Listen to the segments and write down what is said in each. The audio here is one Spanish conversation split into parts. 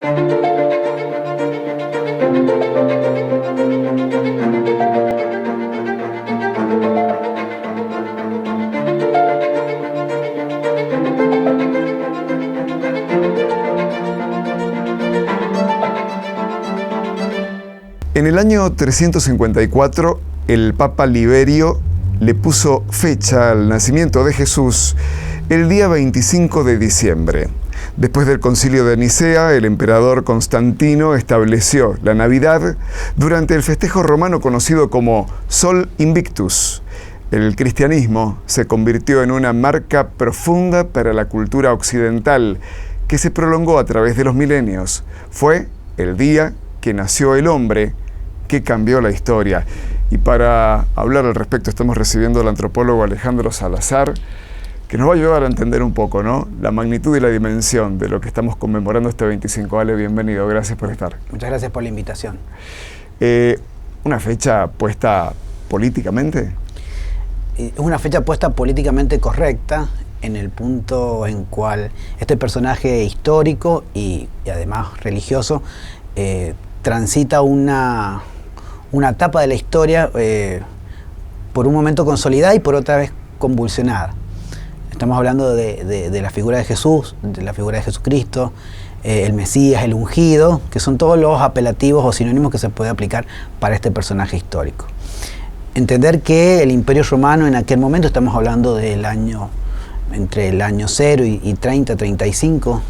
En el año 354, el Papa Liberio le puso fecha al nacimiento de Jesús el día 25 de diciembre. Después del Concilio de Nicea, el emperador Constantino estableció la Navidad durante el festejo romano conocido como Sol Invictus. El cristianismo se convirtió en una marca profunda para la cultura occidental que se prolongó a través de los milenios. Fue el día que nació el hombre, que cambió la historia. Y para hablar al respecto estamos recibiendo al antropólogo Alejandro Salazar, que nos va a ayudar a entender un poco, ¿no?, la magnitud y la dimensión de lo que estamos conmemorando este 25. Ale, bienvenido, gracias por estar. Muchas gracias por la invitación. ¿Una fecha puesta políticamente? Es una fecha puesta políticamente correcta en el punto en cual este personaje histórico y además religioso transita una etapa de la historia por un momento consolidada y por otra vez convulsionada. Estamos hablando de la figura de Jesús, de la figura de Jesucristo, el Mesías, el ungido, que son todos los apelativos o sinónimos que se puede aplicar para este personaje histórico. Entender que el Imperio Romano en aquel momento, estamos hablando del año, entre el año 0 y 30, 35,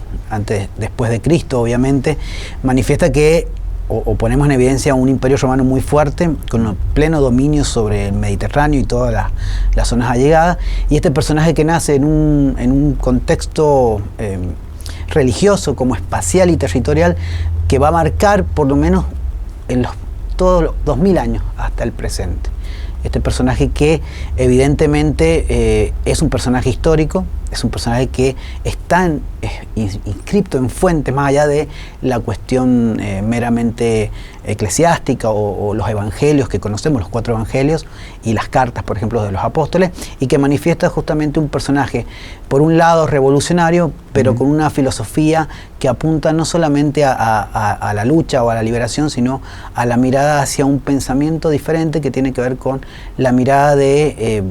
después de Cristo, obviamente, manifiesta que o ponemos en evidencia un imperio romano muy fuerte, con un pleno dominio sobre el Mediterráneo y todas las zonas allegadas, y este personaje que nace en un contexto religioso como espacial y territorial, que va a marcar por lo menos todos los 2000 años hasta el presente. Este personaje que evidentemente es un personaje histórico, es un personaje que está inscripto en fuentes más allá de la cuestión meramente eclesiástica o los evangelios que conocemos, los 4 evangelios y las cartas, por ejemplo, de los apóstoles, y que manifiesta justamente un personaje, por un lado revolucionario, pero con una filosofía que apunta no solamente a la lucha o a la liberación, sino a la mirada hacia un pensamiento diferente que tiene que ver con la mirada de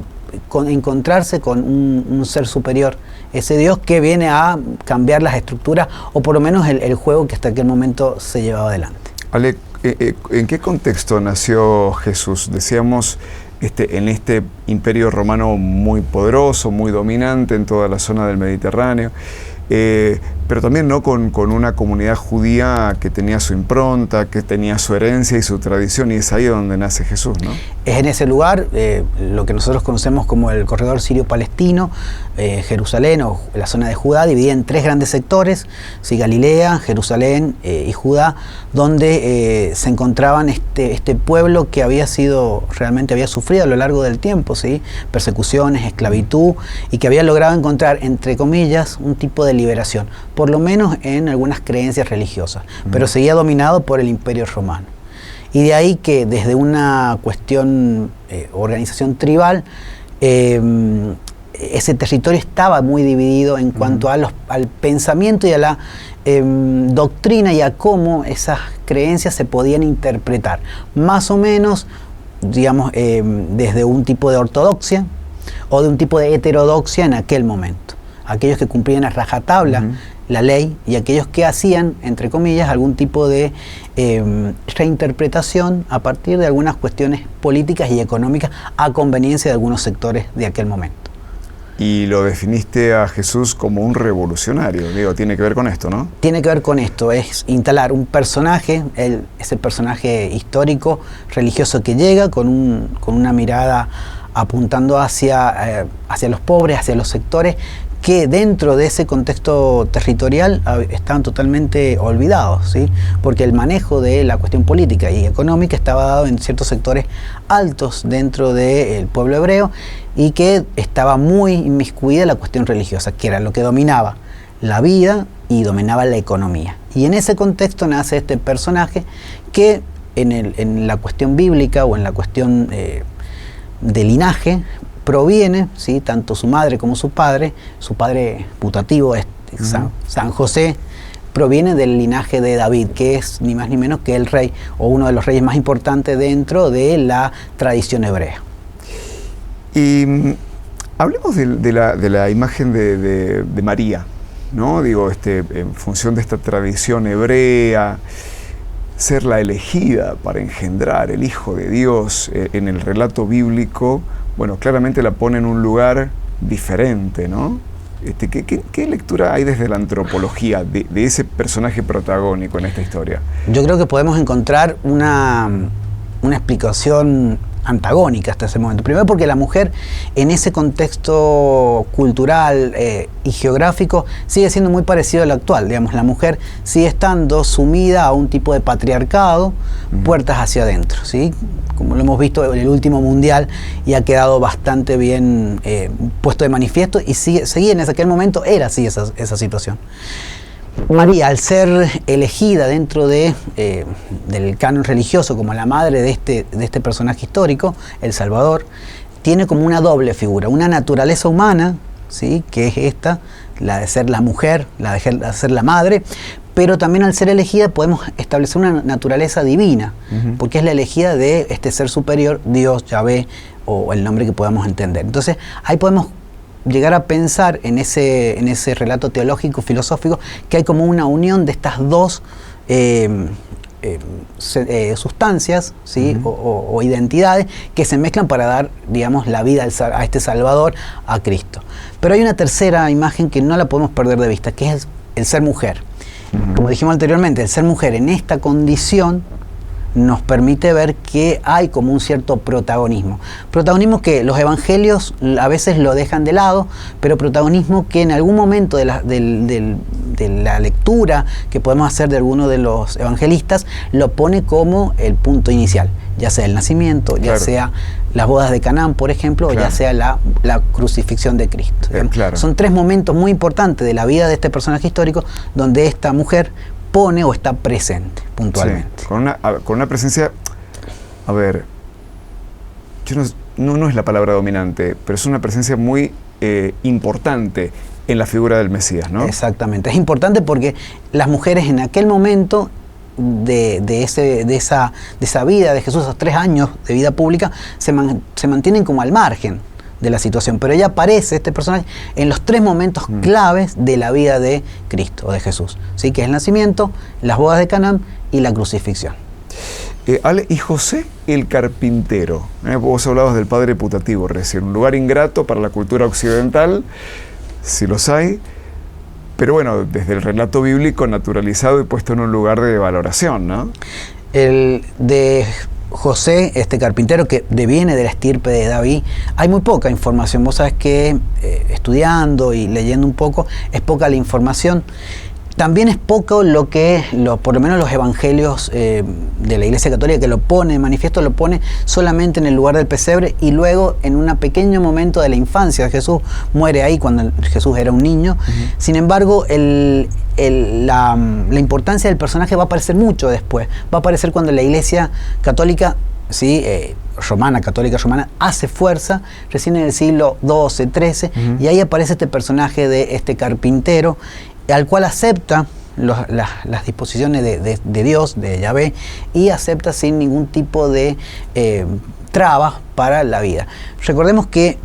encontrarse con un ser superior, ese Dios que viene a cambiar las estructuras o por lo menos el juego que hasta aquel momento se llevaba adelante. Ale, ¿en qué contexto nació Jesús? Decíamos, en este imperio romano muy poderoso, muy dominante en toda la zona del Mediterráneo, pero también no con una comunidad judía que tenía su impronta, que tenía su herencia y su tradición, y es ahí donde nace Jesús, ¿no? Es en ese lugar, lo que nosotros conocemos como el corredor sirio-palestino, Jerusalén o la zona de Judá, dividida en 3 grandes sectores, ¿sí? Galilea, Jerusalén y Judá, donde se encontraban este pueblo que realmente había sufrido a lo largo del tiempo, ¿sí? Persecuciones, esclavitud, y que había logrado encontrar, entre comillas, un tipo de liberación, por lo menos en algunas creencias religiosas, pero seguía dominado por el Imperio Romano. Y de ahí que desde una cuestión, organización tribal, ese territorio estaba muy dividido en cuanto al pensamiento y a la doctrina y a cómo esas creencias se podían interpretar. Más o menos, digamos, desde un tipo de ortodoxia o de un tipo de heterodoxia en aquel momento. Aquellos que cumplían a rajatabla la ley y aquellos que hacían, entre comillas, algún tipo de reinterpretación a partir de algunas cuestiones políticas y económicas a conveniencia de algunos sectores de aquel momento. Y lo definiste a Jesús como un revolucionario, digo, tiene que ver con esto, ¿no? Tiene que ver con esto, es instalar un personaje, ese personaje histórico, religioso que llega con una mirada apuntando hacia los pobres, hacia los sectores que dentro de ese contexto territorial estaban totalmente olvidados, ¿sí? Porque el manejo de la cuestión política y económica estaba dado en ciertos sectores altos dentro del pueblo hebreo y que estaba muy inmiscuida la cuestión religiosa, que era lo que dominaba la vida y dominaba la economía. Y en ese contexto nace este personaje que en la cuestión bíblica o en la cuestión de linaje proviene, ¿sí? Tanto su madre como su padre putativo es San José, proviene del linaje de David, que es ni más ni menos que el rey, o uno de los reyes más importantes dentro de la tradición hebrea. Y hablemos de la imagen de María, ¿no? Digo, en función de esta tradición hebrea, ser la elegida para engendrar el Hijo de Dios en el relato bíblico, bueno, claramente la pone en un lugar diferente, ¿no? ¿Qué lectura hay desde la antropología de ese personaje protagónico en esta historia? Yo creo que podemos encontrar una explicación antagónica hasta ese momento. Primero porque la mujer en ese contexto cultural y geográfico sigue siendo muy parecido al actual. Digamos, la mujer sigue estando sumida a un tipo de patriarcado, puertas hacia adentro, ¿sí? Como lo hemos visto en el último mundial, y ha quedado bastante bien puesto de manifiesto, y seguía en aquel momento, era así esa situación. María, al ser elegida dentro del canon religioso como la madre de este personaje histórico, el Salvador, tiene como una doble figura, una naturaleza humana, ¿sí?, que es esta, la de ser la mujer, la de ser la madre, pero también al ser elegida podemos establecer una naturaleza divina, porque es la elegida de este ser superior, Dios, Yahvé, o el nombre que podamos entender. Entonces, ahí podemos llegar a pensar en ese relato teológico, filosófico, que hay como una unión de estas dos sustancias, ¿sí?, o identidades que se mezclan para dar, digamos, la vida a este Salvador, a Cristo. Pero hay una tercera imagen que no la podemos perder de vista, que es el ser mujer. Como dijimos anteriormente, el ser mujer en esta condición nos permite ver que hay como un cierto protagonismo. Protagonismo que los evangelios a veces lo dejan de lado, pero protagonismo que en algún momento de la lectura que podemos hacer de alguno de los evangelistas lo pone como el punto inicial, ya sea el nacimiento, ya sea las bodas de Canaán, por ejemplo, o ya sea la crucifixión de Cristo. Son tres momentos muy importantes de la vida de este personaje histórico donde esta mujer pone o está presente puntualmente. Sí, con una presencia, a ver, no es la palabra dominante, pero es una presencia muy importante en la figura del Mesías, ¿no? Exactamente, es importante porque las mujeres en aquel momento de esa vida de Jesús, esos 3 años de vida pública, se mantienen como al margen de la situación, pero ella aparece, este personaje, en los 3 momentos claves de la vida de Cristo o de Jesús, ¿sí?, que es el nacimiento, las bodas de Canaán y la crucifixión. Ale, y José el carpintero, vos hablabas del padre putativo recién, un lugar ingrato para la cultura occidental, si los hay, pero bueno, desde el relato bíblico naturalizado y puesto en un lugar de valoración, ¿no? El de José, este carpintero que deviene de la estirpe de David, hay muy poca información. Vos sabés que estudiando y leyendo un poco, es poca la información. También es poco por lo menos los evangelios de la Iglesia Católica, que lo pone de manifiesto, lo pone solamente en el lugar del pesebre y luego en un pequeño momento de la infancia de Jesús. Muere ahí cuando Jesús era un niño. Sin embargo, la importancia del personaje va a aparecer mucho después. Va a aparecer cuando la Iglesia Católica, ¿sí?, católica romana, hace fuerza, recién en el siglo XII, XIII, y ahí aparece este personaje de este carpintero, al cual acepta las disposiciones de Dios, de Yahvé, y acepta sin ningún tipo de trabas para la vida. Recordemos que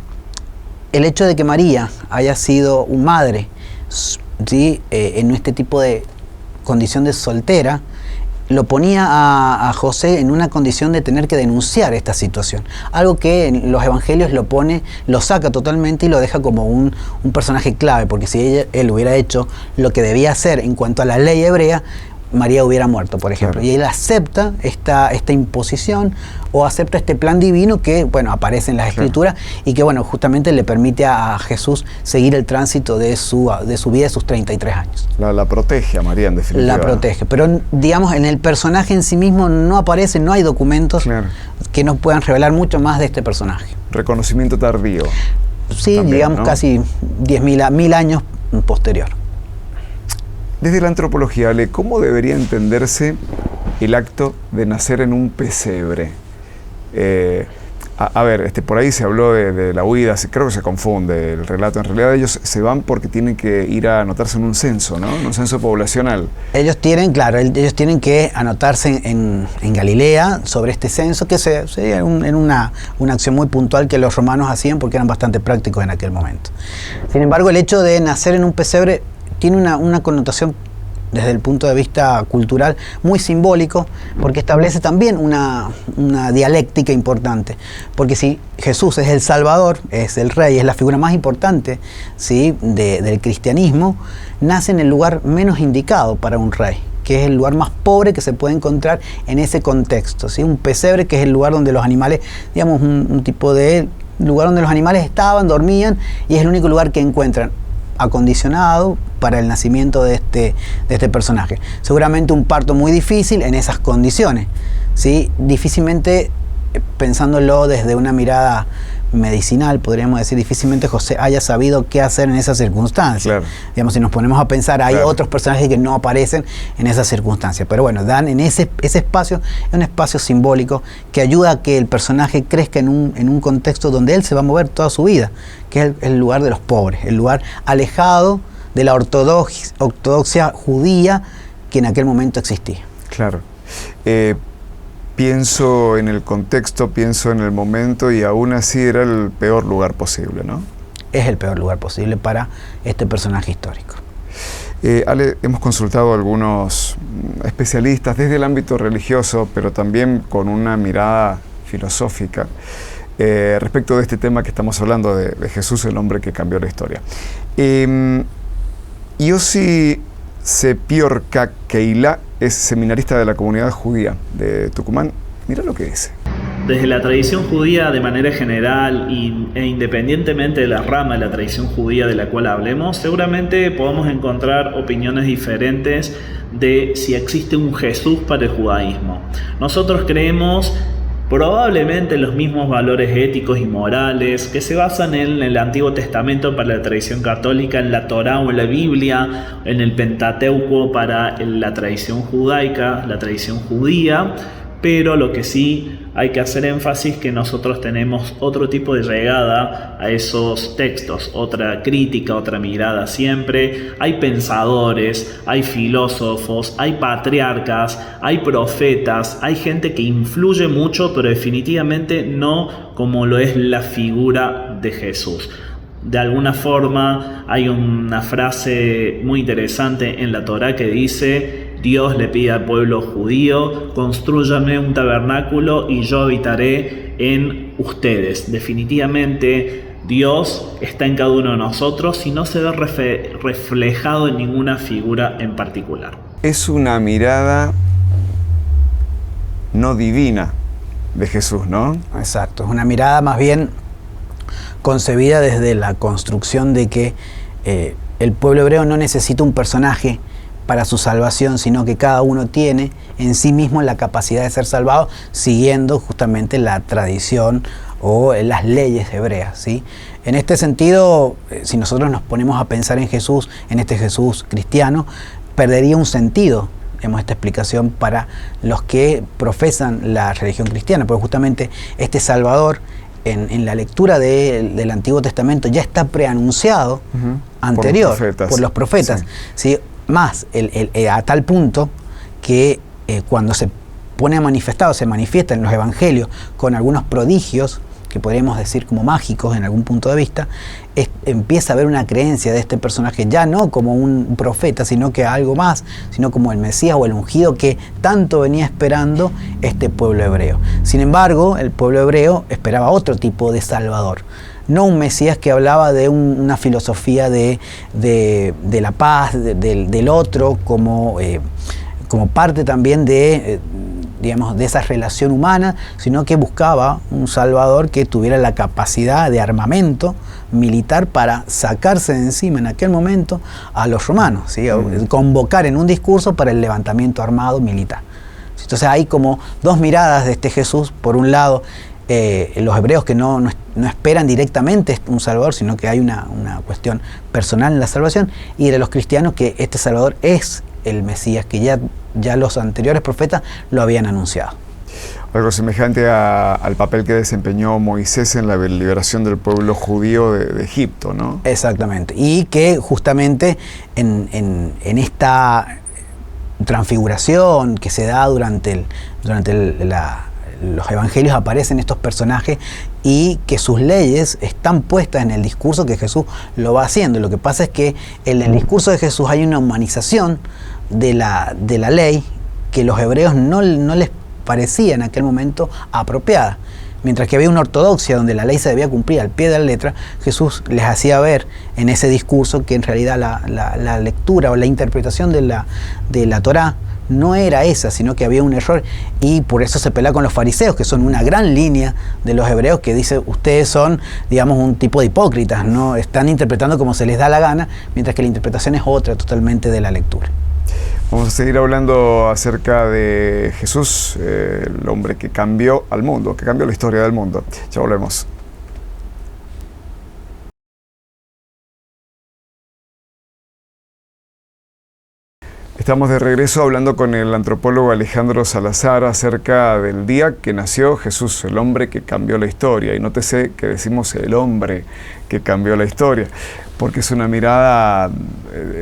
el hecho de que María haya sido una madre, ¿sí?, en este tipo de condición de soltera, lo ponía a José en una condición de tener que denunciar esta situación. Algo que en los evangelios lo saca totalmente y lo deja como un personaje clave, porque si él hubiera hecho lo que debía hacer en cuanto a la ley hebrea, María hubiera muerto, por ejemplo. Y él acepta esta imposición o acepta este plan divino que, bueno, aparece en las Escrituras y que, bueno, justamente le permite a Jesús seguir el tránsito de su vida, de sus 33 años. La protege a María, en definitiva. La protege, pero, digamos, en el personaje en sí mismo no aparece, no hay documentos que nos puedan revelar mucho más de este personaje. Reconocimiento tardío. Sí, también, digamos, ¿no?, casi 10.000 años posterior. Desde la antropología, Ale, ¿cómo debería entenderse el acto de nacer en un pesebre? A ver, por ahí se habló de la huida, creo que se confunde el relato. En realidad ellos se van porque tienen que ir a anotarse en un censo, ¿no? En un censo poblacional. Ellos tienen que anotarse en Galilea sobre este censo, que sería una acción muy puntual que los romanos hacían porque eran bastante prácticos en aquel momento. Sin embargo, el hecho de nacer en un pesebre tiene una connotación desde el punto de vista cultural muy simbólico, porque establece también una dialéctica importante, porque si Jesús es el Salvador, es el Rey, es la figura más importante, ¿sí?, del cristianismo, nace en el lugar menos indicado para un rey, que es el lugar más pobre que se puede encontrar en ese contexto, ¿sí? Un pesebre, que es el lugar donde los animales, digamos, un tipo de lugar donde los animales estaban, dormían, y es el único lugar que encuentran acondicionado para el nacimiento de este personaje. Seguramente un parto muy difícil en esas condiciones, ¿sí? Difícilmente, pensándolo desde una mirada medicinal, podríamos decir, difícilmente José haya sabido qué hacer en esas circunstancias. Claro. Digamos, si nos ponemos a pensar, hay otros personajes que no aparecen en esas circunstancias, pero bueno, dan en ese espacio, es un espacio simbólico que ayuda a que el personaje crezca en un contexto donde él se va a mover toda su vida, que es el lugar de los pobres, el lugar alejado de la ortodoxia judía que en aquel momento existía. Claro. Pienso en el contexto, pienso en el momento, y aún así era el peor lugar posible, ¿no? Es el peor lugar posible para este personaje histórico. Ale, hemos consultado a algunos especialistas desde el ámbito religioso, pero también con una mirada filosófica, respecto de este tema que estamos hablando de Jesús, el hombre que cambió la historia. Yossi Sepiorca Keila es seminarista de la comunidad judía de Tucumán. Mira lo que dice. Desde la tradición judía de manera general e independientemente de la rama de la tradición judía de la cual hablemos, seguramente podemos encontrar opiniones diferentes de si existe un Jesús para el judaísmo. Nosotros creemos probablemente los mismos valores éticos y morales que se basan en el Antiguo Testamento para la tradición católica, en la Torá o en la Biblia, en el Pentateuco para la tradición judaica, la tradición judía, pero lo que sí hay que hacer énfasis es que nosotros tenemos otro tipo de llegada a esos textos, otra crítica, otra mirada siempre. Hay pensadores, hay filósofos, hay patriarcas, hay profetas, hay gente que influye mucho, pero definitivamente no como lo es la figura de Jesús. De alguna forma hay una frase muy interesante en la Torá que dice: Dios le pide al pueblo judío, construyanme un tabernáculo y yo habitaré en ustedes. Definitivamente Dios está en cada uno de nosotros y no se ve reflejado en ninguna figura en particular. Es una mirada no divina de Jesús, ¿no? Exacto, es una mirada más bien concebida desde la construcción de que el pueblo hebreo no necesita un personaje para su salvación, sino que cada uno tiene en sí mismo la capacidad de ser salvado siguiendo justamente la tradición o las leyes hebreas, ¿sí? En este sentido, si nosotros nos ponemos a pensar en Jesús, en este Jesús cristiano, perdería un sentido, digamos, esta explicación para los que profesan la religión cristiana, porque justamente este Salvador en la lectura del Antiguo Testamento ya está preanunciado anterior por los profetas, ¿sí? Más a tal punto que cuando se pone manifestado, se manifiesta en los evangelios con algunos prodigios que podríamos decir como mágicos en algún punto de vista, empieza a haber una creencia de este personaje ya no como un profeta, sino que algo más, sino como el Mesías o el ungido que tanto venía esperando este pueblo hebreo. Sin embargo, el pueblo hebreo esperaba otro tipo de Salvador, no un Mesías que hablaba de una filosofía de la paz, del otro, como parte también de esa relación humana, sino que buscaba un Salvador que tuviera la capacidad de armamento militar para sacarse de encima en aquel momento a los romanos, ¿sí? Convocar en un discurso para el levantamiento armado militar. Entonces hay como dos miradas de este Jesús. Por un lado, los hebreos que no esperan directamente un Salvador, sino que hay una cuestión personal en la salvación, y de los cristianos que este Salvador es el Mesías, que ya los anteriores profetas lo habían anunciado. Algo semejante al papel que desempeñó Moisés en la liberación del pueblo judío de Egipto, ¿no? Exactamente. Y que justamente en esta transfiguración que se da durante los evangelios aparecen estos personajes y que sus leyes están puestas en el discurso que Jesús lo va haciendo. Lo que pasa es que en el discurso de Jesús hay una humanización de la ley que los hebreos no les parecía en aquel momento apropiada. Mientras que había una ortodoxia donde la ley se debía cumplir al pie de la letra, Jesús les hacía ver en ese discurso que en realidad la lectura o la interpretación de la Torá no era esa, sino que había un error, y por eso se pelea con los fariseos, que son una gran línea de los hebreos que dice, ustedes son, digamos, un tipo de hipócritas, ¿no? Están interpretando como se les da la gana, mientras que la interpretación es otra totalmente de la lectura. Vamos a seguir hablando acerca de Jesús, el hombre que cambió al mundo, que cambió la historia del mundo. Ya volvemos. Estamos de regreso hablando con el antropólogo Alejandro Salazar acerca del día que nació Jesús, el hombre que cambió la historia. Y nótese que decimos el hombre que cambió la historia, porque es una mirada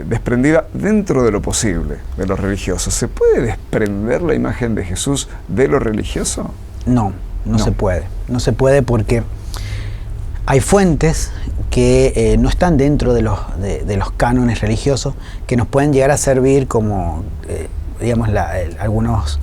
desprendida dentro de lo posible, de lo religioso. ¿Se puede desprender la imagen de Jesús de lo religioso? No se puede. No se puede porque hay fuentes que no están dentro de los cánones religiosos, que nos pueden llegar a servir como, digamos, algunos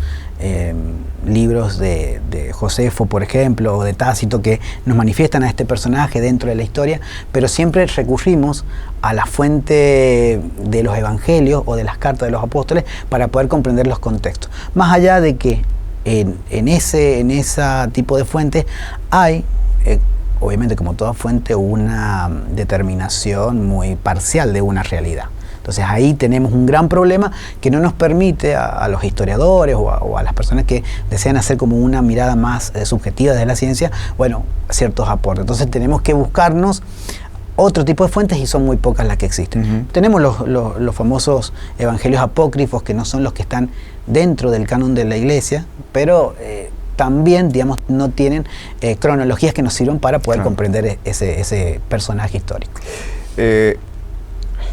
libros de Josefo, por ejemplo, o de Tácito, que nos manifiestan a este personaje dentro de la historia, pero siempre recurrimos a la fuente de los evangelios o de las cartas de los apóstoles para poder comprender los contextos. Más allá de que en ese tipo de fuentes hay, obviamente como toda fuente, una determinación muy parcial de una realidad. Entonces ahí tenemos un gran problema que no nos permite a los historiadores o a las personas que desean hacer como una mirada más subjetiva de la ciencia, bueno, ciertos aportes. Entonces tenemos que buscarnos otro tipo de fuentes y son muy pocas las que existen. Tenemos los famosos evangelios apócrifos, que no son los que están dentro del canon de la iglesia, pero también, digamos, no tienen cronologías que nos sirvan para poder comprender ese personaje histórico.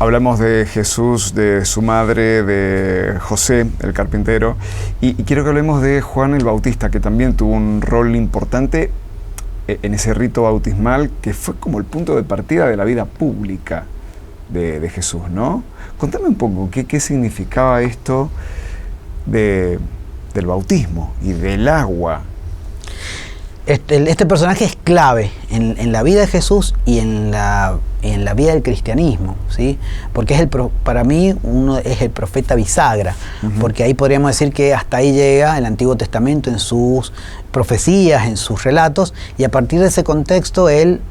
Hablamos de Jesús, de su madre, de José, el carpintero, y quiero que hablemos de Juan el Bautista, que también tuvo un rol importante en ese rito bautismal, que fue como el punto de partida de la vida pública de Jesús, ¿no? Contame un poco, ¿qué significaba esto del bautismo y del agua? Este personaje es clave en la vida de Jesús y en la vida del cristianismo, ¿sí? Porque para mí uno es el profeta bisagra, porque ahí podríamos decir que hasta ahí llega el Antiguo Testamento en sus profecías, en sus relatos, y a partir de ese contexto él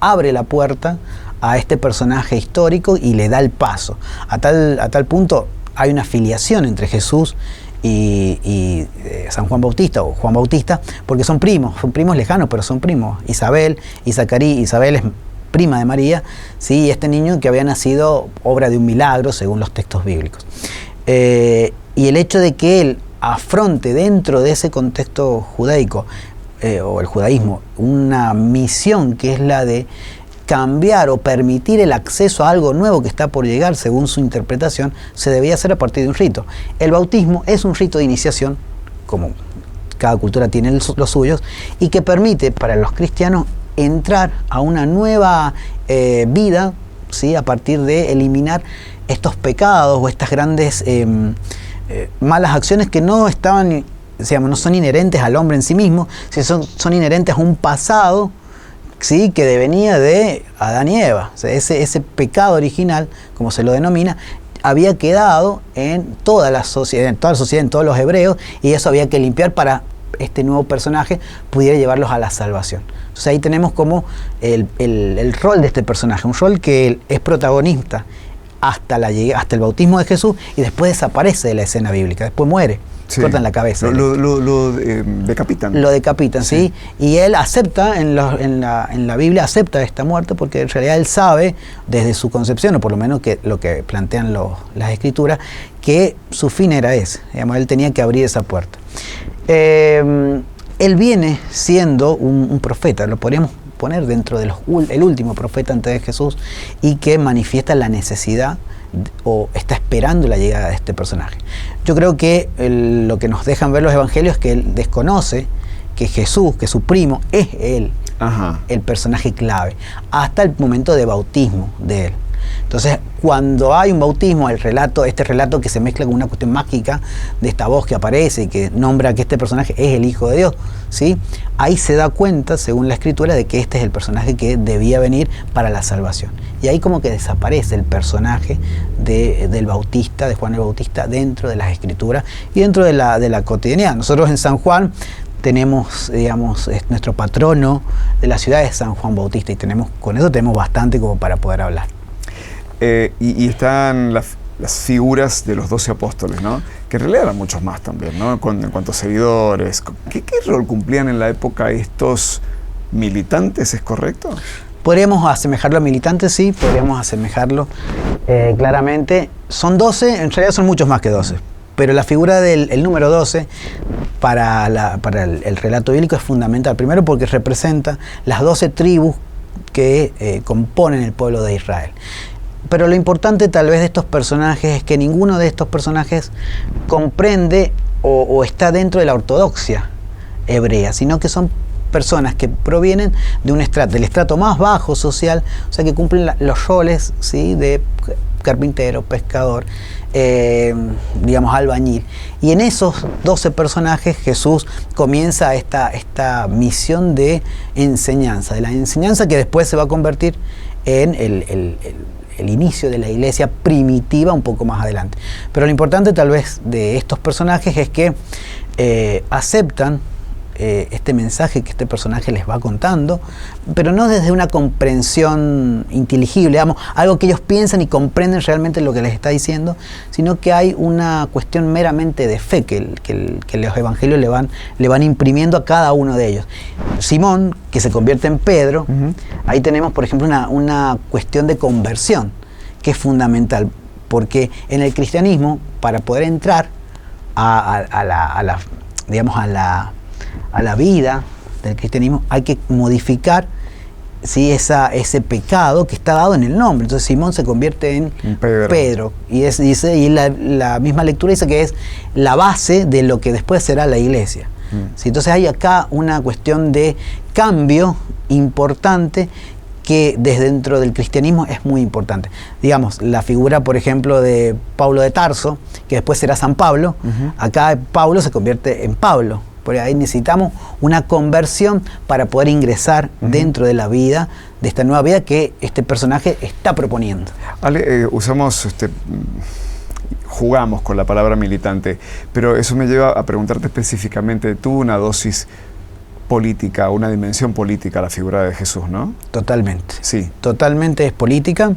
abre la puerta a este personaje histórico y le da el paso. A tal punto hay una filiación entre Jesús y San Juan Bautista o Juan Bautista, porque son primos lejanos, pero son primos. Isabel es prima de María, ¿sí? Y este niño que había nacido obra de un milagro según los textos bíblicos. Y el hecho de que él afronte dentro de ese contexto judaico o el judaísmo una misión que es la de cambiar o permitir el acceso a algo nuevo que está por llegar, según su interpretación, se debía hacer a partir de un rito. El bautismo es un rito de iniciación, como cada cultura tiene los suyos, y que permite para los cristianos entrar a una nueva vida, ¿sí? A partir de eliminar estos pecados o estas grandes malas acciones que no estaban, digamos, no son inherentes al hombre en sí mismo, son inherentes a un pasado, ¿sí? Que devenía de Adán y Eva. O sea, ese pecado original, como se lo denomina, había quedado en toda la sociedad, en todos los hebreos, y eso había que limpiar para este nuevo personaje pudiera llevarlos a la salvación. Entonces ahí tenemos como el rol de este personaje, un rol que es protagonista hasta el bautismo de Jesús, y después desaparece de la escena bíblica, después muere. Sí. Cortan la cabeza. Lo decapitan. Lo decapitan, ¿sí? Y él acepta, en la Biblia acepta esta muerte, porque en realidad él sabe, desde su concepción, o por lo menos lo que plantean las Escrituras, que su fin era ese. Digamos, él tenía que abrir esa puerta. él viene siendo un profeta, lo podríamos poner dentro de el último profeta antes de Jesús, y que manifiesta la necesidad o está esperando la llegada de este personaje. Yo creo que lo que nos dejan ver los evangelios es que él desconoce que Jesús, que su primo, es él, el personaje clave, hasta el momento de bautismo de él. Entonces, cuando hay un bautismo, este relato que se mezcla con una cuestión mágica de esta voz que aparece y que nombra que este personaje es el Hijo de Dios, ¿sí? Ahí se da cuenta, según la Escritura, de que este es el personaje que debía venir para la salvación. Y ahí como que desaparece el personaje del Bautista, de Juan el Bautista, dentro de las Escrituras y dentro de la cotidianidad. Nosotros en San Juan tenemos, digamos, nuestro patrono de la ciudad es San Juan Bautista, y con eso tenemos bastante como para poder hablar. Y están las figuras de los 12 apóstoles, ¿no? Que en realidad eran muchos más también, ¿no? En cuanto a seguidores. ¿Qué rol cumplían en la época estos militantes? ¿Es correcto? Podríamos asemejarlo a militantes, sí, podríamos asemejarlo claramente. Son 12, en realidad son muchos más que 12. Pero la figura del número 12 para el relato bíblico es fundamental. Primero porque representa las 12 tribus que componen el pueblo de Israel. Pero lo importante tal vez de estos personajes es que ninguno de estos personajes comprende o está dentro de la ortodoxia hebrea, sino que son personas que provienen de del estrato más bajo social, o sea que cumplen los roles, ¿sí?, de carpintero, pescador, digamos albañil. Y en esos 12 personajes Jesús comienza esta misión de enseñanza, de la enseñanza que después se va a convertir en el inicio de la iglesia primitiva un poco más adelante. Pero lo importante tal vez de estos personajes es que aceptan este mensaje que este personaje les va contando, pero no desde una comprensión inteligible, digamos, algo que ellos piensan y comprenden realmente lo que les está diciendo, sino que hay una cuestión meramente de fe que los evangelios le van imprimiendo a cada uno de ellos. Simón, que se convierte en Pedro, ahí tenemos, por ejemplo, una cuestión de conversión, que es fundamental, porque en el cristianismo, para poder entrar a la vida del cristianismo, hay que modificar, ¿sí?, ese pecado que está dado en el nombre. Entonces Simón se convierte en Pedro. Y la misma lectura dice que es la base de lo que después será la iglesia. ¿Sí? Entonces hay acá una cuestión de cambio importante que desde dentro del cristianismo es muy importante. Digamos, la figura, por ejemplo, de Pablo de Tarso, que después será San Pablo, acá Pablo se convierte en Pablo. Por ahí necesitamos una conversión para poder ingresar dentro de la vida, de esta nueva vida que este personaje está proponiendo. Ale, jugamos con la palabra militante, pero eso me lleva a preguntarte específicamente, tuvo una dosis política, una dimensión política la figura de Jesús, ¿no? Totalmente. Sí. Totalmente es política.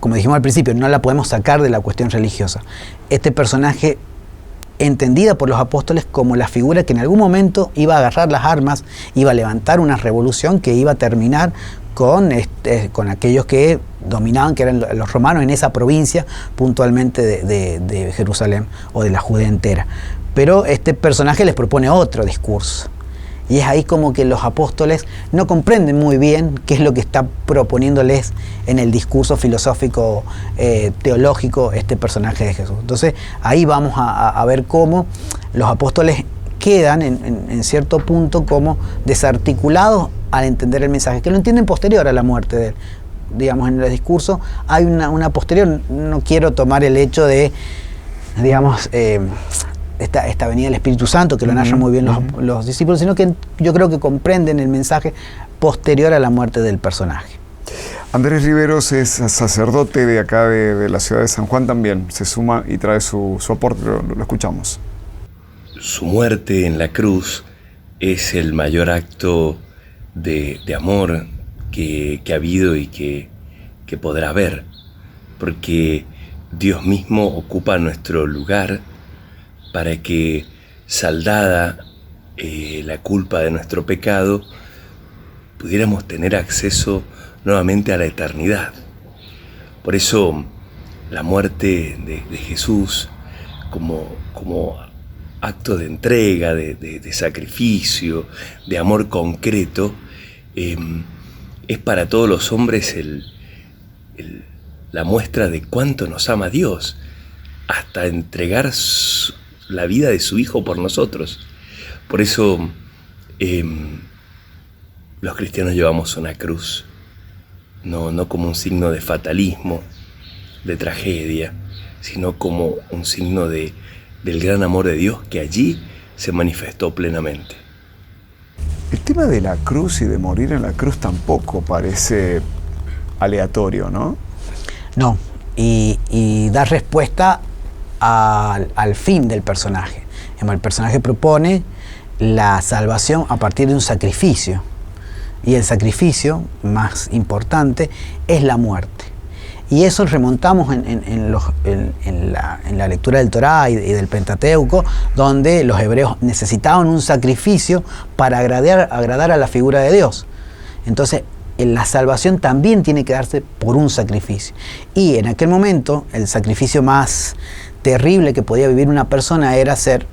Como dijimos al principio, no la podemos sacar de la cuestión religiosa. Este personaje, entendida por los apóstoles como la figura que en algún momento iba a agarrar las armas, iba a levantar una revolución que iba a terminar con aquellos que dominaban, que eran los romanos en esa provincia, puntualmente de Jerusalén o de la Judea entera. Pero este personaje les propone otro discurso. Y es ahí como que los apóstoles no comprenden muy bien qué es lo que está proponiéndoles en el discurso filosófico, teológico, este personaje de Jesús. Entonces ahí vamos a ver cómo los apóstoles quedan en cierto punto como desarticulados al entender el mensaje, que lo entienden posterior a la muerte de él. Digamos, en el discurso hay una posterior. No quiero tomar el hecho de, digamos, esta venida del Espíritu Santo, que lo narran muy bien los discípulos, sino que yo creo que comprenden el mensaje posterior a la muerte del personaje. Andrés Riveros es sacerdote de acá de la ciudad de San Juan también, se suma y trae su aporte, lo escuchamos. Su muerte en la cruz es el mayor acto de amor que ha habido y que podrá haber, porque Dios mismo ocupa nuestro lugar para que, saldada la culpa de nuestro pecado, pudiéramos tener acceso nuevamente a la eternidad. Por eso la muerte de Jesús como acto de entrega, de sacrificio, de amor concreto, es para todos los hombres la muestra de cuánto nos ama Dios, hasta entregar la vida de su Hijo por nosotros. Por eso los cristianos llevamos una cruz, no como un signo de fatalismo, de tragedia, sino como un signo del gran amor de Dios que allí se manifestó plenamente. El tema de la cruz y de morir en la cruz tampoco parece aleatorio, ¿no? No, y da respuesta al fin del personaje. El personaje propone la salvación a partir de un sacrificio, y el sacrificio más importante es la muerte. Y eso remontamos en la lectura del Torá y del Pentateuco, donde los hebreos necesitaban un sacrificio para agradar a la figura de Dios. Entonces, la salvación también tiene que darse por un sacrificio. Y en aquel momento, el sacrificio más terrible que podía vivir una persona era ser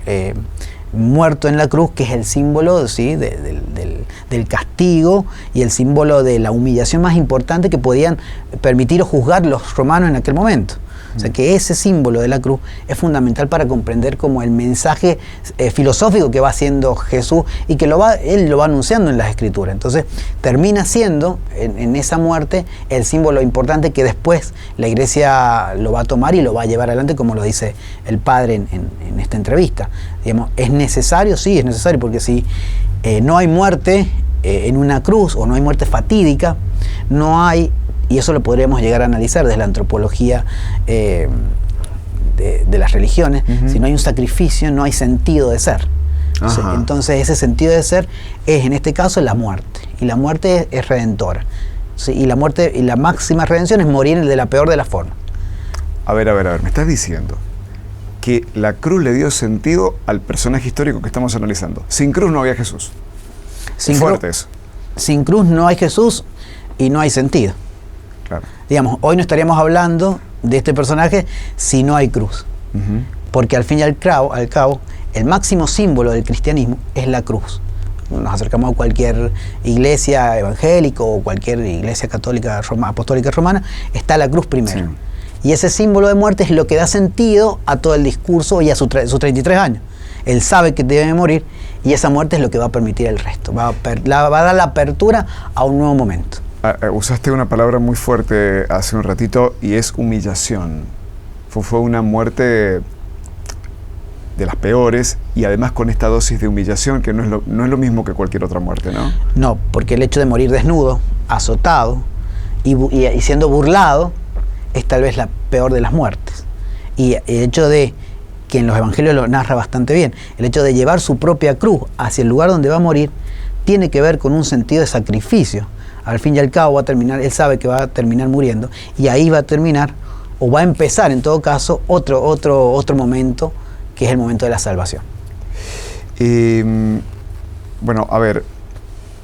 muerto en la cruz, que es el símbolo, ¿sí?, del castigo y el símbolo de la humillación más importante que podían permitir o juzgar los romanos en aquel momento. O sea que ese símbolo de la cruz es fundamental para comprender como el mensaje filosófico que va haciendo Jesús y que él lo va anunciando en las Escrituras. Entonces termina siendo en esa muerte el símbolo importante que después la Iglesia lo va a tomar y lo va a llevar adelante, como lo dice el Padre en esta entrevista. Digamos, ¿es necesario? Sí, es necesario, porque si no hay muerte en una cruz, o no hay muerte fatídica, no hay... Y eso lo podríamos llegar a analizar desde la antropología de las religiones. Si no hay un sacrificio, no hay sentido de ser. Entonces ese sentido de ser es, en este caso, la muerte. Y la muerte es redentora. ¿Sí? Y la muerte, y la máxima redención es morir de la peor de las formas. A ver, me estás diciendo que la cruz le dio sentido al personaje histórico que estamos analizando. Sin cruz no había Jesús. Es fuerte eso. Sin cruz no hay Jesús y no hay sentido. Claro. Digamos, hoy no estaríamos hablando de este personaje si no hay cruz. Porque al fin y al cabo, el máximo símbolo del cristianismo es la cruz. Nos acercamos a cualquier iglesia evangélica o cualquier iglesia católica apostólica romana, está la cruz primero. Sí. Y ese símbolo de muerte es lo que da sentido a todo el discurso y a sus 33 años. Él sabe que debe morir, y esa muerte es lo que va a permitir el resto. Va a dar la apertura a un nuevo momento. Usaste una palabra muy fuerte hace un ratito, y es humillación. Fue una muerte de las peores, y además con esta dosis de humillación que no es lo mismo que cualquier otra muerte, ¿no? No, porque el hecho de morir desnudo, azotado y siendo burlado es tal vez la peor de las muertes. Y el hecho de, que en los evangelios lo narra bastante bien, el hecho de llevar su propia cruz hacia el lugar donde va a morir tiene que ver con un sentido de sacrificio. Al fin y al cabo va a terminar, él sabe que va a terminar muriendo, y ahí va a terminar, o va a empezar en todo caso, otro momento, que es el momento de la salvación. Bueno, a ver,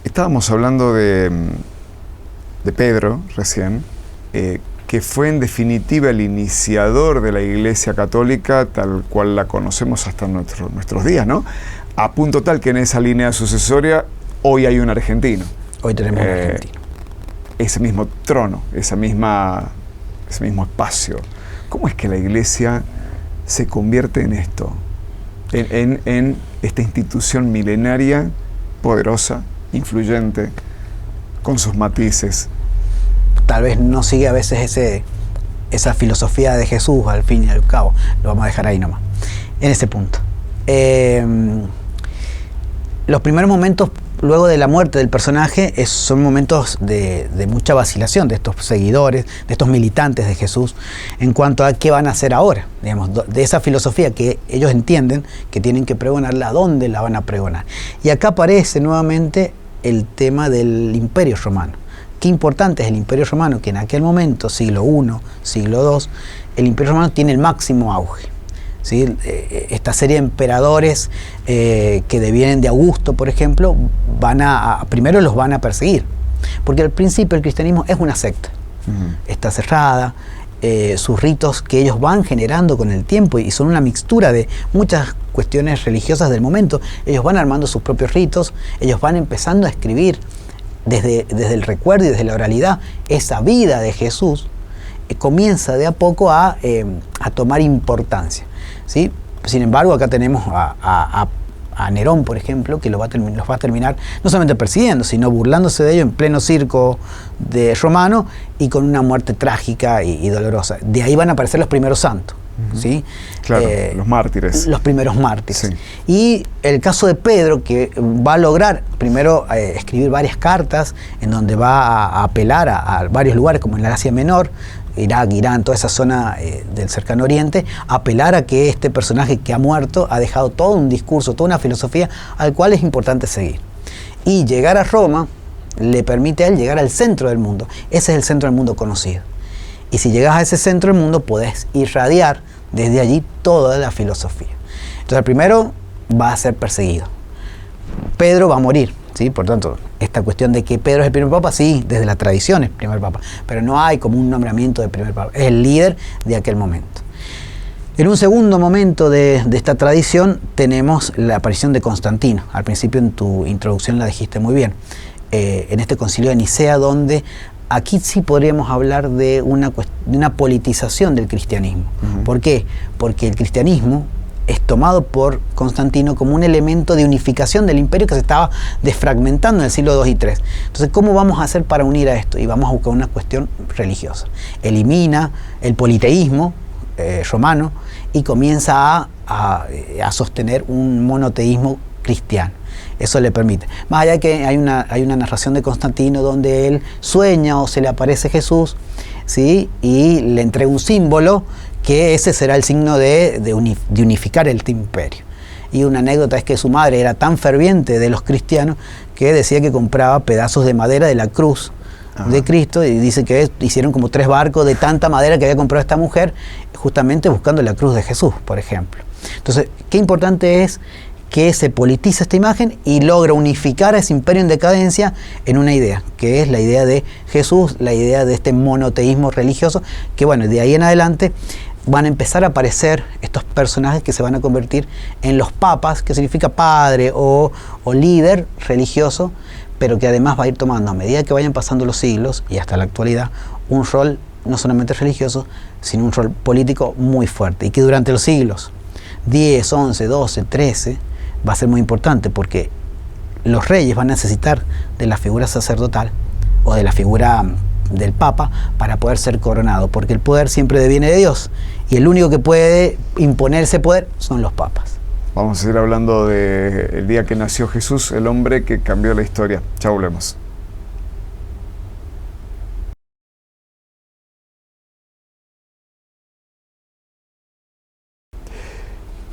estábamos hablando de Pedro recién, que fue en definitiva el iniciador de la Iglesia Católica tal cual la conocemos hasta nuestros días, ¿no? A punto tal que en esa línea sucesoria hoy hay un argentino. Hoy tenemos un argentino. Ese mismo trono, ese mismo espacio. ¿Cómo es que la Iglesia se convierte en esto? En esta institución milenaria, poderosa, influyente, con sus matices. Tal vez no sigue a veces esa filosofía de Jesús, al fin y al cabo. Lo vamos a dejar ahí nomás, en ese punto. Los primeros momentos luego de la muerte del personaje son momentos de mucha vacilación de estos seguidores, de estos militantes de Jesús, en cuanto a qué van a hacer ahora, digamos, de esa filosofía que ellos entienden que tienen que pregonarla, ¿dónde la van a pregonar? Y acá aparece nuevamente el tema del Imperio Romano. Qué importante es el Imperio Romano, que en aquel momento, siglo I, siglo II, el Imperio Romano tiene el máximo auge. ¿Sí? Esta serie de emperadores que devienen de Augusto, por ejemplo, primero los van a perseguir, porque al principio el cristianismo es una secta, está cerrada, sus ritos que ellos van generando con el tiempo, y son una mixtura de muchas cuestiones religiosas del momento. Ellos van armando sus propios ritos, ellos van empezando a escribir desde el recuerdo y desde la oralidad esa vida de Jesús. Comienza de a poco a tomar importancia, ¿sí? Sin embargo, acá tenemos a Nerón, por ejemplo, que los va a terminar no solamente persiguiendo, sino burlándose de ellos en pleno circo romano, y con una muerte trágica y dolorosa. De ahí van a aparecer los primeros santos. ¿Sí? Claro, los mártires. Los primeros mártires. Sí. Y el caso de Pedro, que va a lograr primero escribir varias cartas en donde va a apelar a varios lugares, como en la Asia Menor, Irak, Irán, toda esa zona del cercano oriente, apelar a que este personaje que ha muerto ha dejado todo un discurso, toda una filosofía al cual es importante seguir. Y llegar a Roma le permite a él llegar al centro del mundo. Ese es el centro del mundo conocido. Y si llegas a ese centro del mundo, podés irradiar desde allí toda la filosofía. Entonces, el primero va a ser perseguido. Pedro va a morir, ¿sí? Por tanto, esta cuestión de que Pedro es el primer papa, sí, desde la tradición es el primer papa, pero no hay como un nombramiento de primer papa. Es el líder de aquel momento. En un segundo momento de esta tradición tenemos la aparición de Constantino. Al principio en tu introducción la dijiste muy bien. En este concilio de Nicea, donde aquí sí podríamos hablar de una politización del cristianismo. ¿Por qué? Porque el cristianismo es tomado por Constantino como un elemento de unificación del imperio que se estaba desfragmentando en el siglo II y III. Entonces, ¿cómo vamos a hacer para unir a esto? Y vamos a buscar una cuestión religiosa. Elimina el politeísmo romano y comienza a sostener un monoteísmo cristiano. Eso le permite. Más allá de que hay una narración de Constantino donde él sueña o se le aparece Jesús, ¿sí? Y le entrega un símbolo que ese será el signo de unificar el imperio. Y una anécdota es que su madre era tan ferviente de los cristianos que decía que compraba pedazos de madera de la cruz de Cristo, y dice que hicieron como 3 barcos de tanta madera que había comprado esta mujer, justamente buscando la cruz de Jesús, por ejemplo. Entonces, qué importante es que se politiza esta imagen y logra unificar a ese imperio en decadencia en una idea, que es la idea de Jesús, la idea de este monoteísmo religioso, que bueno, de ahí en adelante van a empezar a aparecer estos personajes que se van a convertir en los papas, que significa padre o líder religioso, pero que además va a ir tomando, a medida que vayan pasando los siglos y hasta la actualidad, un rol no solamente religioso, sino un rol político muy fuerte, y que durante los siglos 10, 11, 12, 13 va a ser muy importante, porque los reyes van a necesitar de la figura sacerdotal o de la figura del papa para poder ser coronado, porque el poder siempre deviene de Dios, y el único que puede imponer ese poder son los papas. Vamos a seguir hablando del día que nació Jesús, el hombre que cambió la historia. Ya volvemos.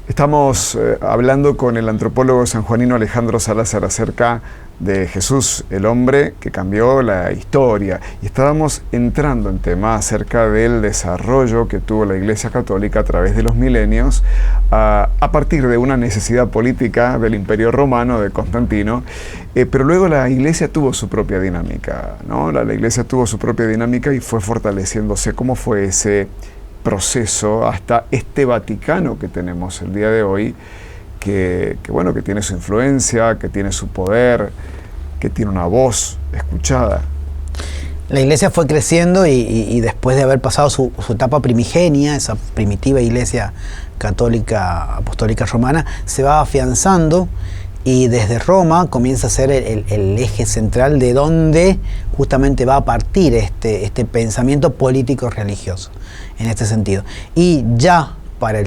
Estamos hablando con el antropólogo sanjuanino Alejandro Salazar acerca de Jesús, el hombre que cambió la historia. Y estábamos entrando en tema acerca del desarrollo que tuvo la Iglesia Católica a través de los milenios, a partir de una necesidad política del Imperio Romano, de Constantino, pero luego la Iglesia tuvo su propia dinámica, ¿no? La Iglesia tuvo su propia dinámica y fue fortaleciéndose. ¿Cómo fue ese proceso hasta este Vaticano que tenemos el día de hoy, que tiene su influencia, que tiene su poder, que tiene una voz escuchada? La Iglesia fue creciendo y después de haber pasado su etapa primigenia, esa primitiva Iglesia católica apostólica romana, se va afianzando, y desde Roma comienza a ser el eje central de donde justamente va a partir este pensamiento político religioso, en este sentido. Y ya para el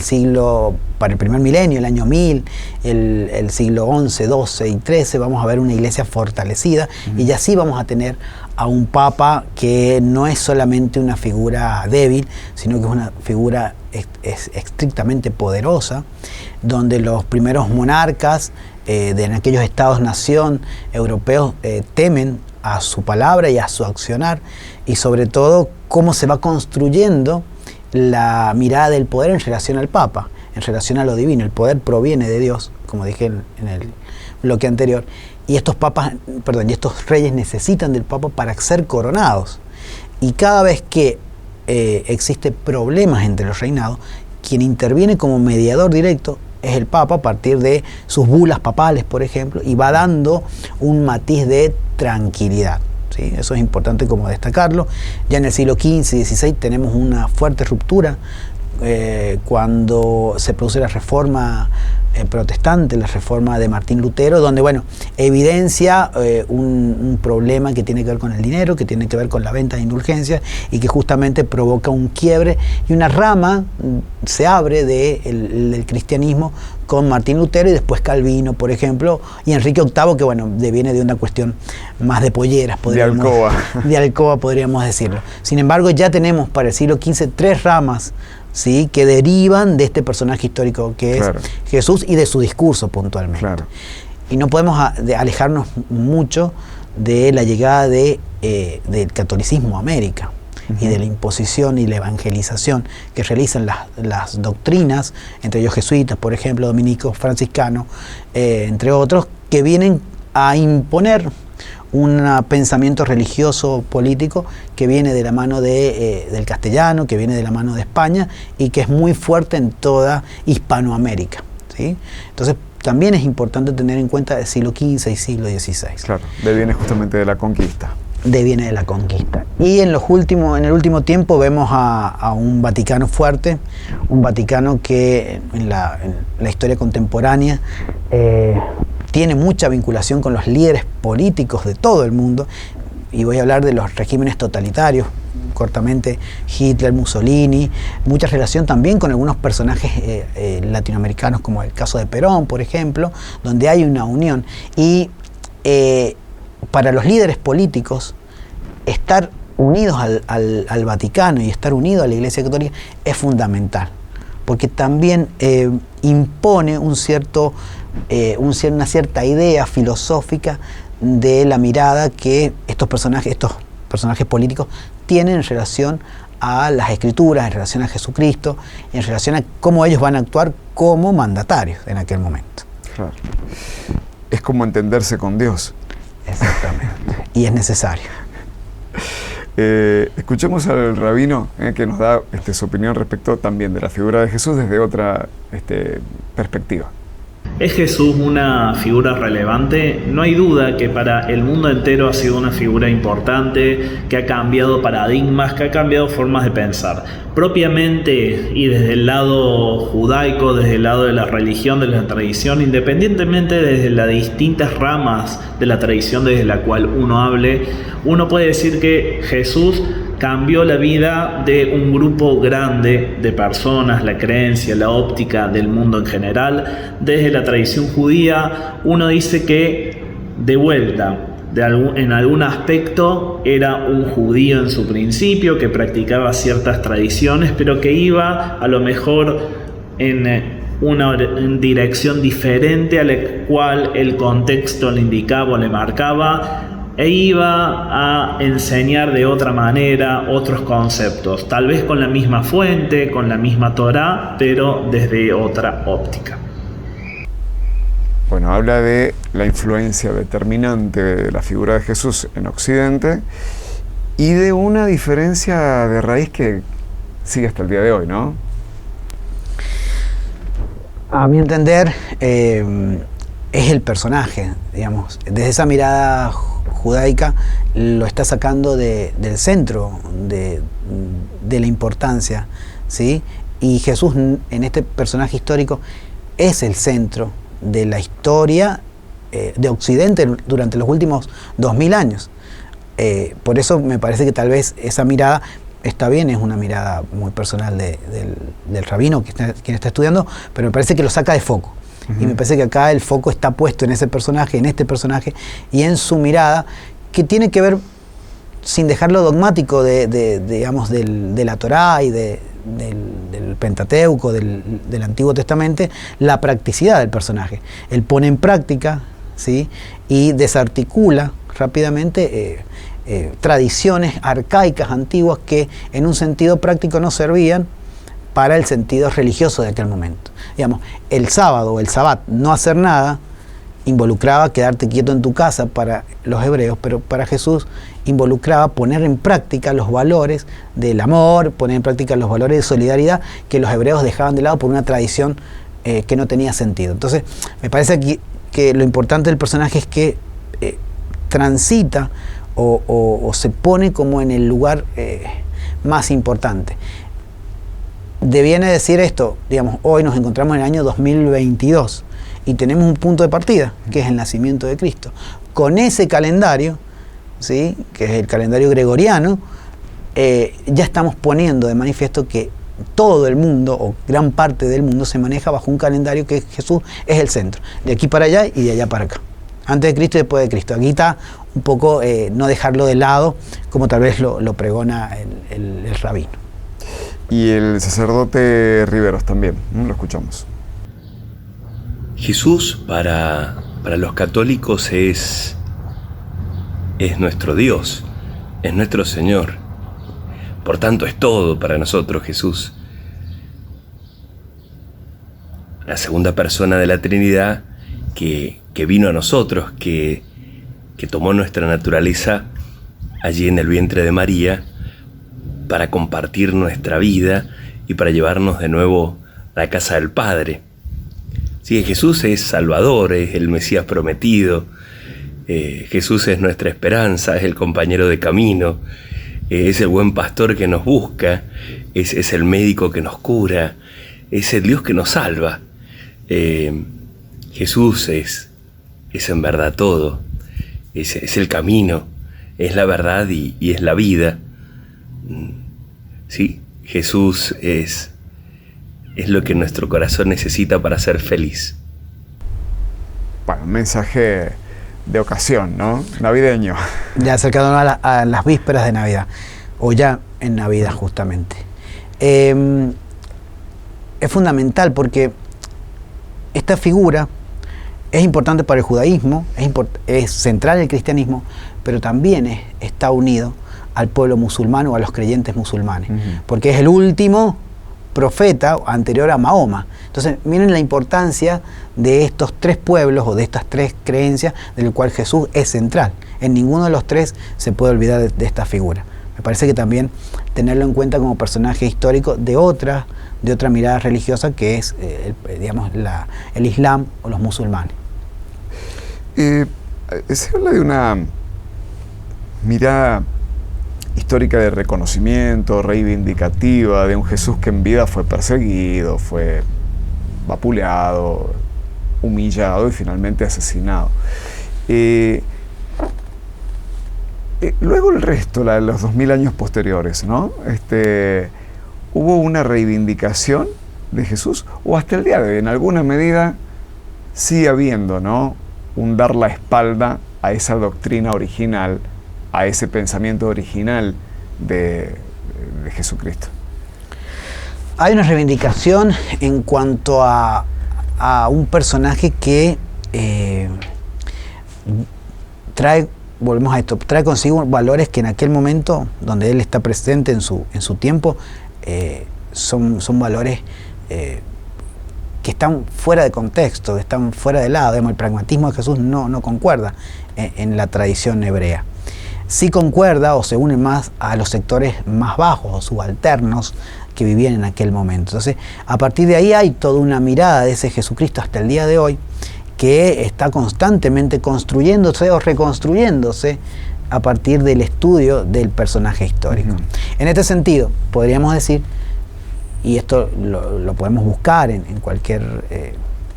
primer milenio, el año 1000, el siglo XI, XII y XIII, vamos a ver una iglesia fortalecida, y ya sí vamos a tener a un papa que no es solamente una figura débil, sino que es una figura estrictamente poderosa, donde los primeros monarcas en aquellos estados-nación europeos temen a su palabra y a su accionar, y sobre todo cómo se va construyendo la mirada del poder en relación al Papa, en relación a lo divino. El poder proviene de Dios, como dije en el bloque anterior, y estos reyes necesitan del Papa para ser coronados. Y cada vez que existe problemas entre los reinados, quien interviene como mediador directo es el Papa a partir de sus bulas papales, por ejemplo, y va dando un matiz de tranquilidad. ¿Sí? Eso es importante como destacarlo. Ya en el siglo XV y XVI tenemos una fuerte ruptura cuando se produce la reforma protestante, la reforma de Martín Lutero, donde evidencia un problema que tiene que ver con el dinero, que tiene que ver con la venta de indulgencias y que justamente provoca un quiebre y una rama se abre del cristianismo con Martín Lutero y después Calvino, por ejemplo, y Enrique VIII, que deviene de una cuestión más de polleras, de alcoba. De alcoba, podríamos decirlo. Sin embargo, ya tenemos para el siglo XV 3 ramas, ¿sí?, que derivan de este personaje histórico que es Jesús y de su discurso puntualmente. Claro. Y no podemos alejarnos mucho de la llegada del catolicismo a América y de la imposición y la evangelización que realizan las doctrinas, entre ellos jesuitas, por ejemplo, dominicos, franciscanos, entre otros, que vienen a imponer un pensamiento religioso político que viene de la mano del castellano, que viene de la mano de España y que es muy fuerte en toda Hispanoamérica, ¿sí? Entonces también es importante tener en cuenta el siglo XV y siglo XVI. Claro, deviene justamente de la conquista. Deviene de la conquista. Y en el último tiempo vemos a un Vaticano fuerte, un Vaticano que en la historia contemporánea tiene mucha vinculación con los líderes políticos de todo el mundo, y voy a hablar de los regímenes totalitarios, cortamente Hitler, Mussolini, mucha relación también con algunos personajes latinoamericanos, como el caso de Perón, por ejemplo, donde hay una unión. Y para los líderes políticos, estar unidos al Vaticano y estar unidos a la Iglesia Católica es fundamental, porque también impone una cierta idea filosófica de la mirada que estos personajes políticos tienen en relación a las Escrituras, en relación a Jesucristo, en relación a cómo ellos van a actuar como mandatarios en aquel momento. Claro. Es como entenderse con Dios. Exactamente. Y es necesario. Escuchemos al rabino que nos da su opinión respecto también de la figura de Jesús desde otra perspectiva. ¿Es Jesús una figura relevante? No hay duda que para el mundo entero ha sido una figura importante, que ha cambiado paradigmas, que ha cambiado formas de pensar. Propiamente y desde el lado judaico, desde el lado de la religión, de la tradición, independientemente desde las distintas ramas de la tradición desde la cual uno hable, uno puede decir que Jesús cambió la vida de un grupo grande de personas, la creencia, la óptica del mundo en general. Desde la tradición judía, uno dice que, de vuelta, en algún aspecto era un judío en su principio, que practicaba ciertas tradiciones, pero que iba a lo mejor en una dirección diferente a la cual el contexto le indicaba o le marcaba, e iba a enseñar de otra manera otros conceptos, tal vez con la misma fuente, con la misma Torá, pero desde otra óptica. Bueno, habla de la influencia determinante de la figura de Jesús en Occidente y de una diferencia de raíz que sigue hasta el día de hoy, ¿no? A mi entender, es el personaje, digamos, desde esa mirada judaica lo está sacando del centro de la importancia, ¿sí? Y Jesús en este personaje histórico es el centro de la historia de Occidente durante los últimos 2000 años. Por eso me parece que tal vez esa mirada está bien, es una mirada muy personal del rabino quien está estudiando, pero me parece que lo saca de foco. Y me parece que acá el foco está puesto en ese personaje, en este personaje, y en su mirada, que tiene que ver, sin dejarlo dogmático digamos, de la Torá y del Pentateuco, del Antiguo Testamento, la practicidad del personaje. Él pone en práctica, ¿sí?, y desarticula rápidamente tradiciones arcaicas, antiguas, que en un sentido práctico no servían para el sentido religioso de aquel momento. Digamos, el sábado o el sabbat, no hacer nada, involucraba quedarte quieto en tu casa para los hebreos, pero para Jesús involucraba poner en práctica los valores del amor, poner en práctica los valores de solidaridad que los hebreos dejaban de lado por una tradición que no tenía sentido. Entonces, me parece que lo importante del personaje es que transita o se pone como en el lugar más importante. Deviene decir esto, digamos, hoy nos encontramos en el año 2022 y tenemos un punto de partida, que es el nacimiento de Cristo. Con ese calendario, ¿sí?, que es el calendario gregoriano, ya estamos poniendo de manifiesto que todo el mundo, o gran parte del mundo, se maneja bajo un calendario que Jesús es el centro, de aquí para allá y de allá para acá. Antes de Cristo y después de Cristo. Aquí está un poco no dejarlo de lado, como tal vez lo pregona el rabino. Y el sacerdote Riveros también, lo escuchamos. Jesús para los católicos es nuestro Dios, es nuestro Señor. Por tanto, es todo para nosotros Jesús. La segunda persona de la Trinidad que vino a nosotros, que tomó nuestra naturaleza allí en el vientre de María para compartir nuestra vida y para llevarnos de nuevo a la casa del Padre. Sí, Jesús es Salvador, es el Mesías prometido. Jesús es nuestra esperanza, es el compañero de camino, es el buen pastor que nos busca, es el médico que nos cura, es el Dios que nos salva. Jesús es en verdad todo, es el camino, es la verdad y es la vida. Sí, Jesús es lo que nuestro corazón necesita para ser feliz. Bueno, un mensaje de ocasión, ¿no? Navideño. Ya acercándonos a las vísperas de Navidad, o ya en Navidad justamente. Es fundamental porque esta figura es importante para el judaísmo, es central en el cristianismo, pero también está unido al pueblo musulmán o a los creyentes musulmanes, porque es el último profeta anterior a Mahoma. Entonces, miren la importancia de estos tres pueblos o de estas tres creencias, del cual Jesús es central. En ninguno de los tres se puede olvidar de esta figura. Me parece que también tenerlo en cuenta como personaje histórico de otra mirada religiosa, que es el Islam o los musulmanes. Se habla de una mirada histórica de reconocimiento, reivindicativa, de un Jesús que en vida fue perseguido, fue vapuleado, humillado y finalmente asesinado. Luego el resto, los 2000 años posteriores, ¿no? ¿Hubo una reivindicación de Jesús? O hasta el día de hoy, en alguna medida, sigue habiendo, ¿no?, un dar la espalda a esa doctrina original, a ese pensamiento original de Jesucristo. Hay una reivindicación en cuanto a un personaje que volvemos a esto, trae consigo valores que en aquel momento, donde él está presente en su tiempo, son valores que están fuera de contexto, que están fuera de lado. El pragmatismo de Jesús no concuerda en la tradición hebrea. Sí concuerda o se une más a los sectores más bajos o subalternos que vivían en aquel momento. Entonces, a partir de ahí hay toda una mirada de ese Jesucristo hasta el día de hoy que está constantemente construyéndose o reconstruyéndose a partir del estudio del personaje histórico. En este sentido, podríamos decir, y esto lo podemos buscar en cualquier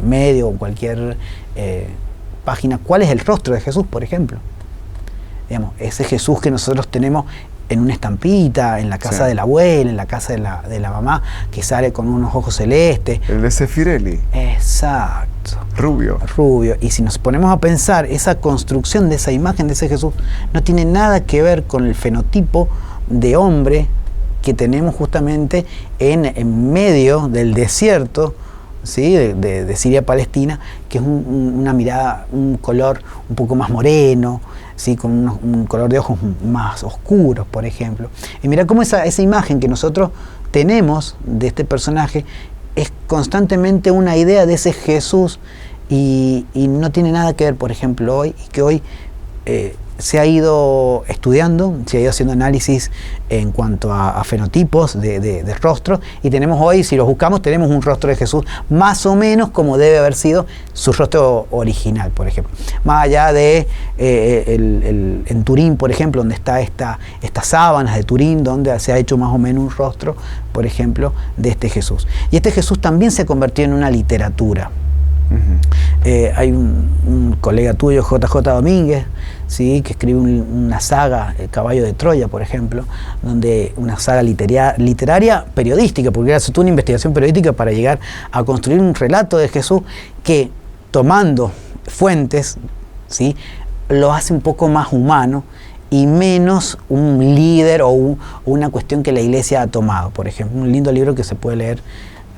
medio o cualquier página, ¿cuál es el rostro de Jesús, por ejemplo? Digamos, ese Jesús que nosotros tenemos en una estampita, en la casa de la abuela, en la casa de la mamá, que sale con unos ojos celestes. El de Sefirelli. Exacto. Rubio. Y si nos ponemos a pensar, esa construcción de esa imagen de ese Jesús no tiene nada que ver con el fenotipo de hombre que tenemos justamente en medio del desierto, ¿sí?, de Siria-Palestina, que es una mirada, un color un poco más moreno, ¿sí?, con un color de ojos más oscuros, por ejemplo. Y mira cómo esa imagen que nosotros tenemos de este personaje es constantemente una idea de ese Jesús y no tiene nada que ver, por ejemplo, hoy, y que hoy se ha ido estudiando, se ha ido haciendo análisis en cuanto a fenotipos de rostro, y tenemos hoy, si los buscamos, tenemos un rostro de Jesús más o menos como debe haber sido su rostro original, por ejemplo. Más allá de en Turín, por ejemplo, donde está estas sábanas de Turín, donde se ha hecho más o menos un rostro, por ejemplo, de este Jesús. Y este Jesús también se convirtió en una literatura. Hay un colega tuyo, JJ Domínguez, ¿sí?, que escribe una saga, El caballo de Troya, por ejemplo, donde una saga literaria periodística, porque hace toda una investigación periodística para llegar a construir un relato de Jesús que, tomando fuentes, ¿sí?, lo hace un poco más humano y menos un líder o una cuestión que la iglesia ha tomado. Por ejemplo, un lindo libro que se puede leer,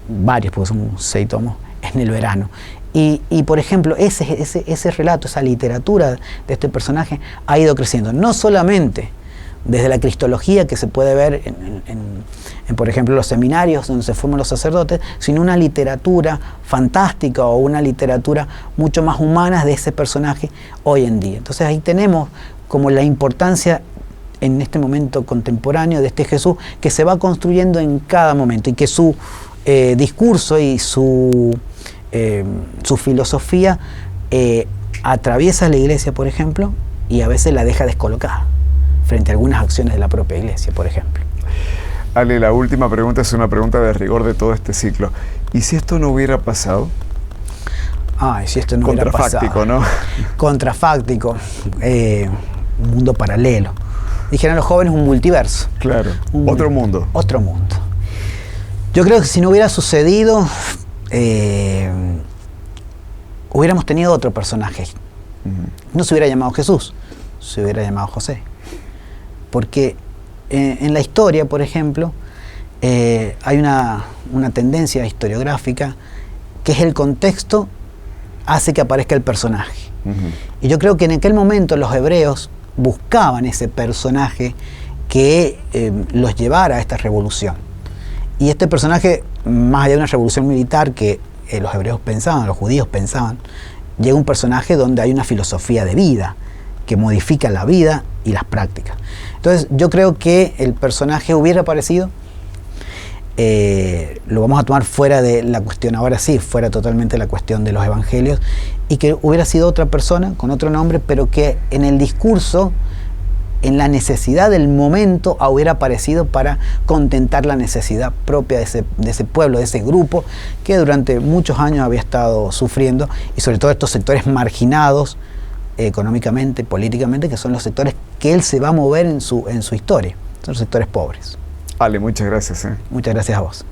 varios, porque son 6 tomos, en el verano. Y por ejemplo, ese relato, esa literatura de este personaje ha ido creciendo, no solamente desde la cristología que se puede ver en, por ejemplo, los seminarios donde se forman los sacerdotes, sino una literatura fantástica o una literatura mucho más humana de ese personaje hoy en día. Entonces ahí tenemos como la importancia en este momento contemporáneo de este Jesús que se va construyendo en cada momento, y que su discurso y su filosofía atraviesa la iglesia, por ejemplo, y a veces la deja descolocada frente a algunas acciones de la propia iglesia, por ejemplo. Ale, la última pregunta es una pregunta de rigor de todo este ciclo. ¿Y si esto no hubiera pasado? Ay, si esto no hubiera pasado. Contrafáctico, ¿no? Contrafáctico, un mundo paralelo. Dijeron los jóvenes, un multiverso. Claro, otro mundo. Otro mundo. Yo creo que si no hubiera sucedido, hubiéramos tenido otro personaje. No se hubiera llamado Jesús, se hubiera llamado José. Porque en la historia, por ejemplo, hay una tendencia historiográfica que es el contexto hace que aparezca el personaje. Y yo creo que en aquel momento los hebreos buscaban ese personaje que los llevara a esta revolución. Y este personaje, más allá de una revolución militar que los hebreos pensaban, los judíos pensaban, llega un personaje donde hay una filosofía de vida que modifica la vida y las prácticas. Entonces yo creo que el personaje hubiera aparecido, lo vamos a tomar fuera de la cuestión, ahora sí, fuera totalmente de la cuestión de los evangelios, y que hubiera sido otra persona con otro nombre, pero que en el discurso, en la necesidad del momento, hubiera aparecido para contentar la necesidad propia de ese pueblo, de ese grupo que durante muchos años había estado sufriendo, y sobre todo estos sectores marginados económicamente, políticamente, que son los sectores que él se va a mover en su historia, son los sectores pobres. Ale, muchas gracias. Muchas gracias a vos.